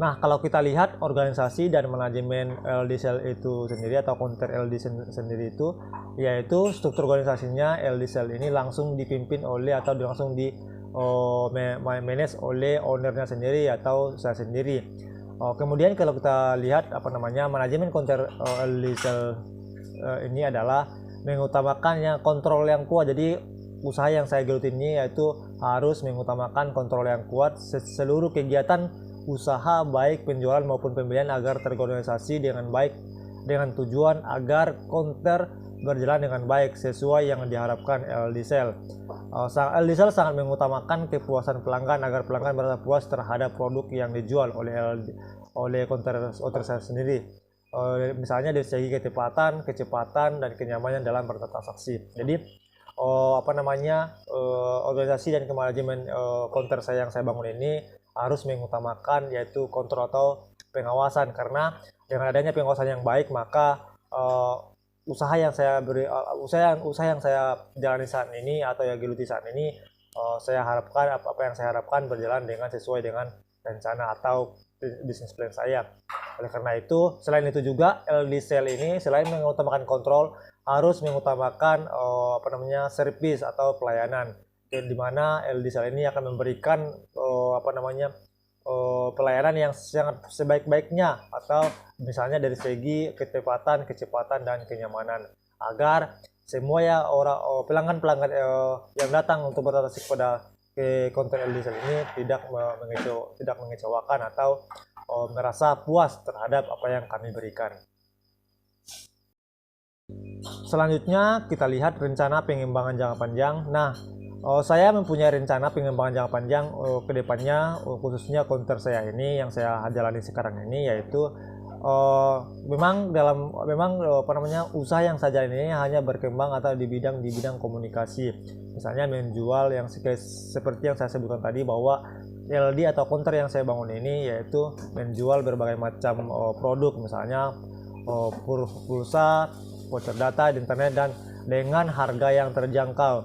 Nah, kalau kita lihat organisasi dan manajemen LD Cell itu sendiri atau counter LD sendiri itu, yaitu struktur organisasinya LD Cell ini langsung dipimpin oleh atau langsung di manage oleh ownernya sendiri atau saya sendiri. Kemudian kalau kita lihat manajemen counter LD Cell ini adalah mengutamakan yang kontrol yang kuat. Jadi usaha yang saya geluti ini yaitu harus mengutamakan kontrol yang kuat seluruh kegiatan usaha baik penjualan maupun pembelian agar terorganisasi dengan baik dengan tujuan agar counter berjalan dengan baik sesuai yang diharapkan LD Cell. LD Cell sangat mengutamakan kepuasan pelanggan agar pelanggan merasa puas terhadap produk yang dijual oleh counter saya sendiri. Misalnya dari segi kecepatan dan kenyamanan dalam bertransaksi. Jadi organisasi dan manajemen counter saya yang saya bangun ini harus mengutamakan yaitu kontrol atau pengawasan, karena dengan adanya pengawasan yang baik maka usaha yang saya jalani saat ini atau yang geluti saat ini saya harapkan apa yang saya harapkan berjalan dengan sesuai dengan rencana atau bisnis plan saya. Oleh karena itu, selain itu juga LD Cell ini selain mengutamakan kontrol harus mengutamakan servis atau pelayanan, di mana LD Cell ini akan memberikan pelayanan yang sangat sebaik-baiknya atau misalnya dari segi kecepatan dan kenyamanan agar semua pelanggan-pelanggan yang datang untuk bertransaksi pada counter LD Cell ini tidak mengecewakan atau merasa puas terhadap apa yang kami berikan. Selanjutnya kita lihat rencana pengembangan jangka panjang. Nah, saya mempunyai rencana pengembangan jangka panjang ke depannya, khususnya counter saya ini yang saya jalani sekarang ini, yaitu usaha yang saya jalani ini hanya berkembang atau di bidang komunikasi. Misalnya menjual yang seperti yang saya sebutkan tadi, bahwa LD atau counter yang saya bangun ini yaitu menjual berbagai macam produk, misalnya pulsa, voucher data di internet, dan dengan harga yang terjangkau.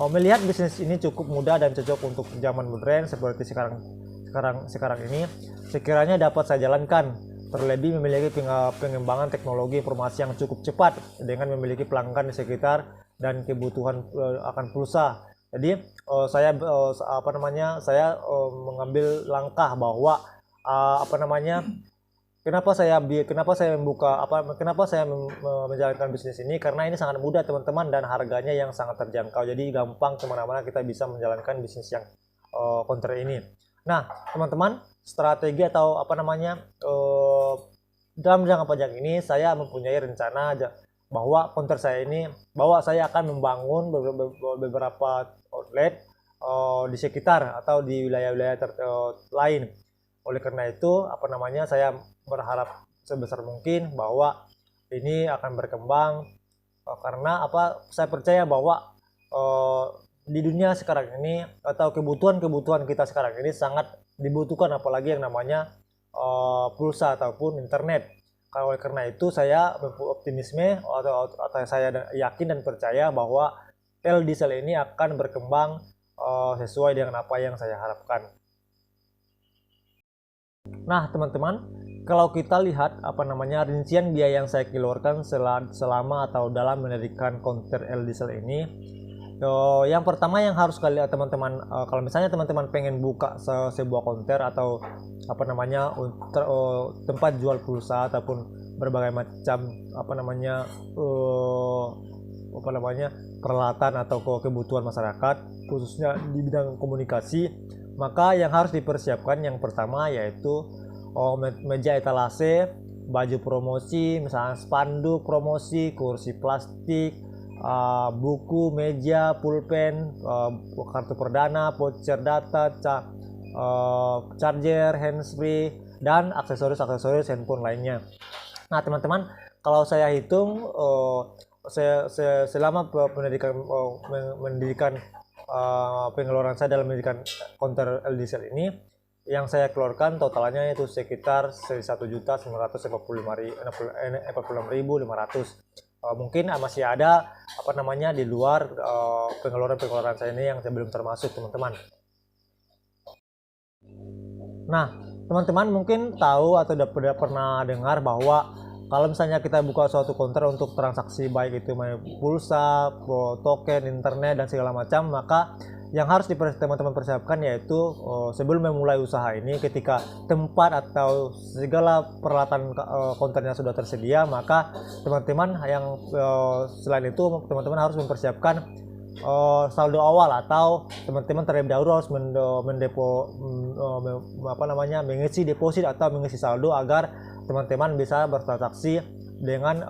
Melihat bisnis ini cukup mudah dan cocok untuk zaman modern seperti sekarang ini, sekiranya dapat saya jalankan, terlebih memiliki pengembangan teknologi informasi yang cukup cepat dengan memiliki pelanggan di sekitar dan kebutuhan akan pulsa. Jadi saya mengambil langkah bahwa kenapa saya menjalankan bisnis ini, karena ini sangat mudah teman-teman dan harganya yang sangat terjangkau. Jadi gampang kemana-mana kita bisa menjalankan bisnis yang counter ini. Nah teman-teman, strategi atau dalam jangka panjang ini saya mempunyai rencana bahwa counter saya akan membangun beberapa outlet di sekitar atau di wilayah-wilayah lain. Oleh karena itu saya berharap sebesar mungkin bahwa ini akan berkembang, karena saya percaya bahwa di dunia sekarang ini atau kebutuhan kita sekarang ini sangat dibutuhkan, apalagi yang namanya pulsa ataupun internet. Oleh karena itu saya optimisme atau saya yakin dan percaya bahwa LD Cell ini akan berkembang sesuai dengan apa yang saya harapkan. Nah teman-teman, kalau kita lihat rincian biaya yang saya keluarkan selama atau dalam mendirikan counter LD Cell ini, yang pertama yang harus teman-teman, kalau misalnya teman-teman pengen buka sebuah counter atau tempat jual pulsa ataupun berbagai macam peralatan atau kebutuhan masyarakat khususnya di bidang komunikasi, maka yang harus dipersiapkan yang pertama yaitu meja etalase, baju promosi, misalnya spanduk promosi, kursi plastik, buku, meja, pulpen, kartu perdana, voucher data, charger, handsfree, dan aksesoris handphone lainnya. Nah teman-teman, kalau saya hitung selama mendirikan pengeluaran saya dalam mendirikan counter LD Cell ini, yang saya keluarkan totalnya itu sekitar 1.945.500. Mungkin masih ada di luar pengeluaran saya ini yang belum termasuk teman-teman. Nah teman-teman mungkin tahu atau udah pernah dengar bahwa kalau misalnya kita buka suatu konter untuk transaksi baik itu pulsa, token, internet dan segala macam, maka yang harus teman-teman persiapkan yaitu sebelum memulai usaha ini, ketika tempat atau segala peralatan konternya sudah tersedia, maka teman-teman yang selain itu teman-teman harus mempersiapkan saldo awal, atau teman-teman terlebih dahulu harus mengisi deposit atau mengisi saldo agar teman-teman bisa bertransaksi dengan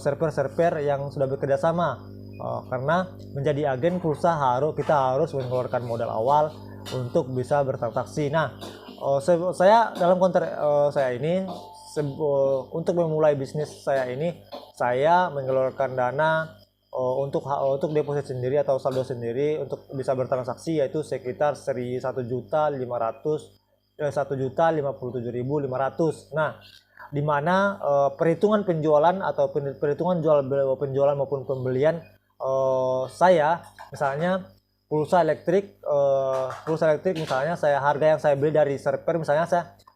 server-server yang sudah bekerja sama. Karena menjadi agen pulsa kita harus mengeluarkan modal awal untuk bisa bertransaksi. Nah, saya dalam konter saya ini untuk memulai bisnis saya ini, saya mengeluarkan dana untuk deposit sendiri atau saldo sendiri untuk bisa bertransaksi yaitu sekitar 1.557.500. Nah, di mana perhitungan penjualan atau perhitungan penjualan maupun pembelian saya, misalnya pulsa elektrik misalnya harga yang saya beli dari server, misalnya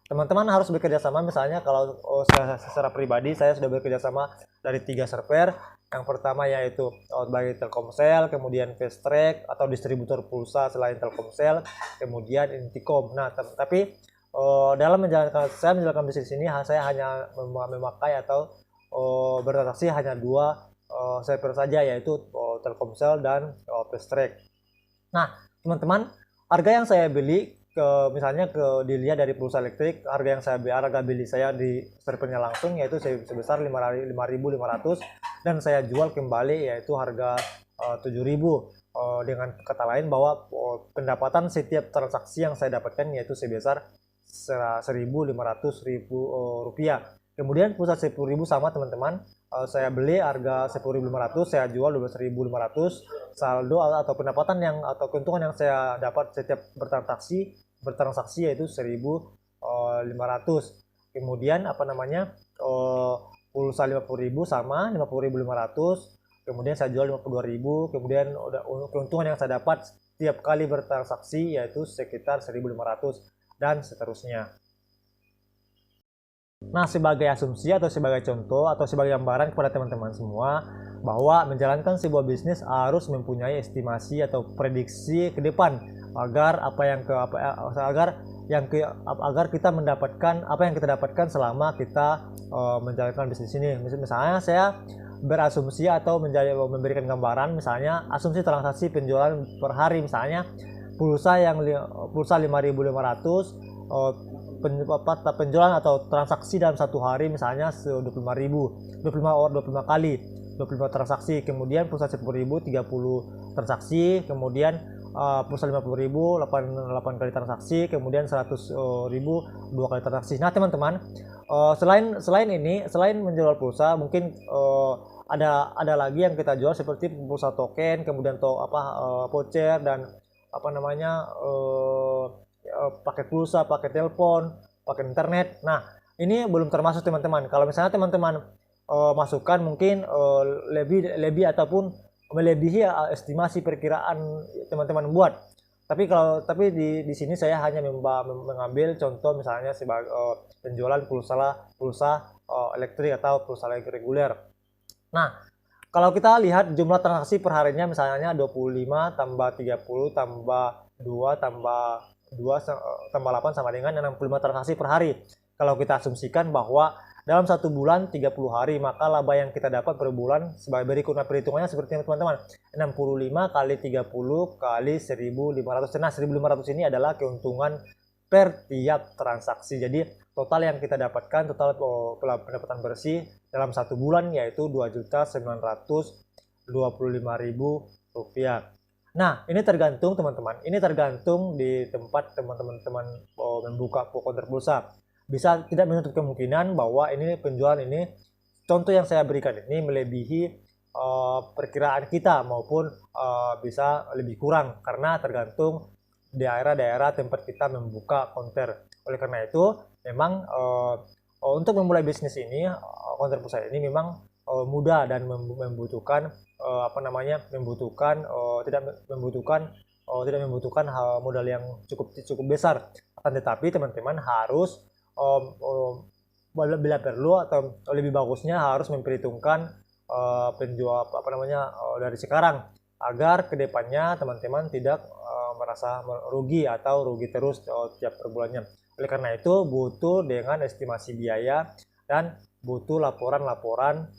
teman-teman harus bekerja sama. Misalnya kalau saya secara pribadi saya sudah bekerja sama dari 3 server. Yang pertama yaitu sebagai Telkomsel, kemudian Fastrack atau distributor pulsa selain Telkomsel, kemudian Intikom. Nah, tapi dalam saya menjalankan bisnis ini, saya hanya memakai atau bertransaksi hanya 2 server saja, yaitu Telkomsel dan Fastrack. Nah, teman-teman, harga yang saya beli misalnya dilihat dari pulsa elektrik, harga beli saya di servernya langsung yaitu sebesar 5.500, dan saya jual kembali yaitu harga 7.000. Dengan kata lain bahwa pendapatan setiap transaksi yang saya dapatkan yaitu sebesar 1.500 rupiah. Kemudian pulsa 10.000 sama teman-teman, saya beli harga 10.500, saya jual 12.500. Saldo atau pendapatan atau keuntungan yang saya dapat setiap bertransaksi yaitu 1.500. Kemudian pulsa 50.000 sama 50.500, kemudian saya jual 52.000. Kemudian keuntungan yang saya dapat setiap kali bertransaksi yaitu sekitar 1.500 dan seterusnya. Nah, sebagai asumsi atau sebagai contoh atau sebagai gambaran kepada teman-teman semua, bahwa menjalankan sebuah bisnis harus mempunyai estimasi atau prediksi ke depan agar kita mendapatkan apa yang kita dapatkan selama kita menjalankan bisnis ini. Misalnya saya berasumsi atau memberikan gambaran, misalnya asumsi transaksi penjualan per hari, misalnya pulsa 5.500, penjualan atau transaksi dalam satu hari misalnya 25 kali 25 transaksi. Kemudian pulsa 10.000 30 transaksi, kemudian pulsa 50.000 8 kali transaksi, kemudian 100.000 2 kali transaksi. Nah, teman-teman, selain menjual pulsa, mungkin ada lagi yang kita jual seperti pulsa token, kemudian voucher dan paket pulsa, paket telepon, paket internet. Nah, ini belum termasuk teman-teman. Kalau misalnya teman-teman masukkan mungkin lebih ataupun melebihi estimasi perkiraan teman-teman buat. Tapi di sini saya hanya mengambil contoh misalnya sebagai penjualan pulsa elektrik atau pulsa elektrik reguler. Nah, kalau kita lihat jumlah transaksi per harinya misalnya 25 tambah 30 tambah 2 tambah 8 sama dengan 65 transaksi per hari. Kalau kita asumsikan bahwa dalam 1 bulan 30 hari, maka laba yang kita dapat per bulan sebagai berikut. Nah, perhitungannya seperti ini teman-teman, 65 kali 30 kali 1.500. Nah, 1.500 ini adalah keuntungan per tiap transaksi. Jadi total yang kita dapatkan, total pendapatan bersih dalam 1 bulan yaitu Rp2.925.000. Nah, ini tergantung teman-teman, ini tergantung di tempat teman-teman membuka konter pulsa. Bisa tidak menutup kemungkinan bahwa ini penjualan ini, contoh yang saya berikan ini melebihi perkiraan kita maupun bisa lebih kurang, karena tergantung daerah-daerah tempat kita membuka konter. Oleh karena itu, memang untuk memulai bisnis ini, konter pulsa ini memang membutuhkan tidak membutuhkan tidak membutuhkan modal yang cukup besar. Akan tetapi teman-teman harus bila perlu atau lebih bagusnya harus memperhitungkan penjual dari sekarang, agar kedepannya teman-teman tidak merasa rugi atau rugi terus tiap per bulannya. Oleh karena itu butuh dengan estimasi biaya dan butuh laporan laporan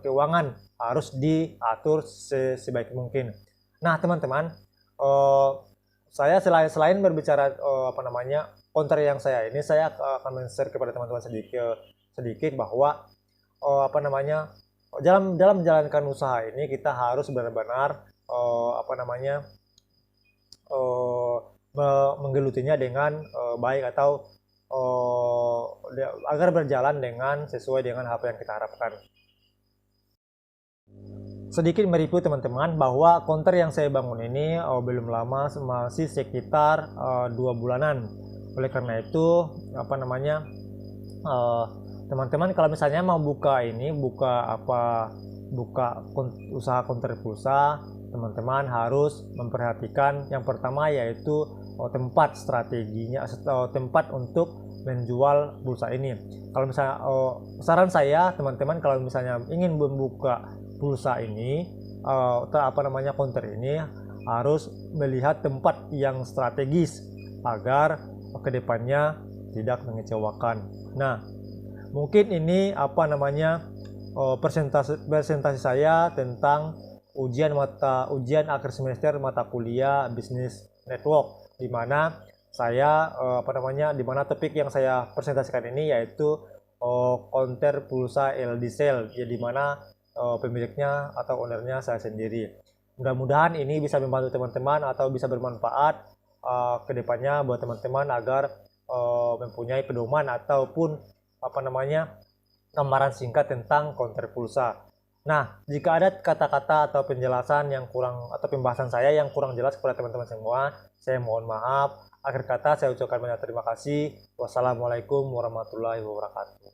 keuangan harus diatur sebaik mungkin. Nah teman-teman, saya selain berbicara counter yang saya ini, saya akan men-share kepada teman-teman sedikit bahwa dalam menjalankan usaha ini kita harus benar-benar menggelutinya dengan baik, atau agar berjalan dengan sesuai dengan apa yang kita harapkan. Sedikit mereview teman-teman bahwa counter yang saya bangun ini belum lama, masih sekitar 2 bulanan. Oleh karena itu teman-teman kalau misalnya mau buka usaha counter pulsa, teman-teman harus memperhatikan yang pertama yaitu tempat strateginya, tempat untuk menjual pulsa ini. Kalau misalnya saran saya teman-teman, kalau misalnya ingin membuka pulsa ini counter ini, harus melihat tempat yang strategis agar kedepannya tidak mengecewakan. Nah, mungkin ini presentasi saya tentang ujian akhir semester mata kuliah bisnis network, di mana saya di mana topik yang saya presentasikan ini yaitu counter pulsa LDCell, ya, di mana pemiliknya atau ownernya saya sendiri. Mudah-mudahan ini bisa membantu teman-teman atau bisa bermanfaat kedepannya buat teman-teman agar mempunyai pedoman ataupun gambaran singkat tentang counter pulsa. Nah, jika ada kata-kata atau penjelasan yang kurang atau pembahasan saya yang kurang jelas kepada teman-teman semua, saya mohon maaf. Akhir kata saya ucapkan banyak terima kasih. Wassalamualaikum warahmatullahi wabarakatuh.